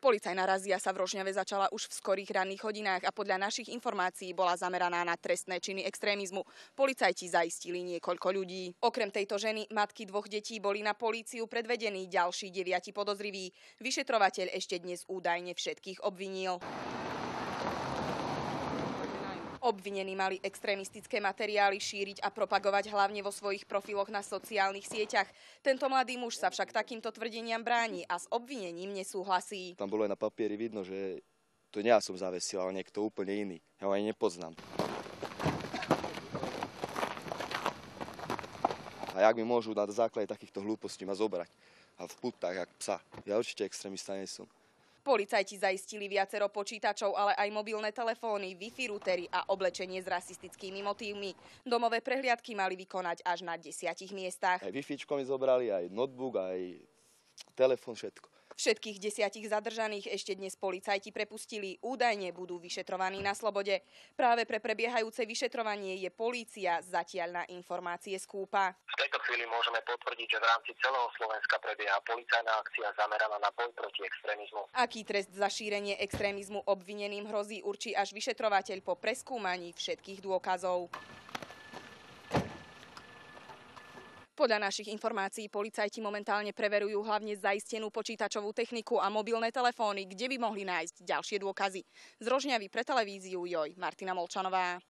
Policajná razia sa v Rožňave začala už v skorých ranných hodinách a podľa našich informácií bola zameraná na trestné činy extrémizmu. Policajti zaistili niekoľko ľudí. Okrem tejto ženy, matky 2 detí, boli na políciu predvedení ďalší 9 podozriví. Vyšetrovateľ ešte dnes údajne všetkých obvinil. Obvinení mali extrémistické materiály šíriť a propagovať hlavne vo svojich profiloch na sociálnych sieťach. Tento mladý muž sa však takýmto tvrdeniam bráni a s obvinením nesúhlasí. Tam bolo aj na papieri vidno, že to nie ja som zavesil, ale niekto úplne iný. Ja ho ani nepoznám. A jak mi môžu na základe takýchto hlúpostí ma zobrať a v putách, jak psa. Ja určite extrémista nie som. Policajti zaistili viacero počítačov, ale aj mobilné telefóny, Wi-Fi routery a oblečenie s rasistickými motívmi. Domové prehliadky mali vykonať až na 10 miestach. Aj Wi-Fičko mi zobrali, aj notebook, aj telefón, všetko. Všetkých 10 zadržaných ešte dnes policajti prepustili. Údajne budú vyšetrovaní na slobode. Práve pre prebiehajúce vyšetrovanie je polícia zatiaľ na informácie skúpa. V tejto chvíli môžeme potvrdiť, že v rámci celého Slovenska prebieha policajná akcia zameraná na boj proti extrémizmu. Aký trest za šírenie extrémizmu obvineným hrozí, určí až vyšetrovateľ po preskúmaní všetkých dôkazov. Podľa našich informácií policajti momentálne preverujú hlavne zaistenú počítačovú techniku a mobilné telefóny, kde by mohli nájsť ďalšie dôkazy. Z Rožňavy pre televíziu JOJ, Martina Molčanová.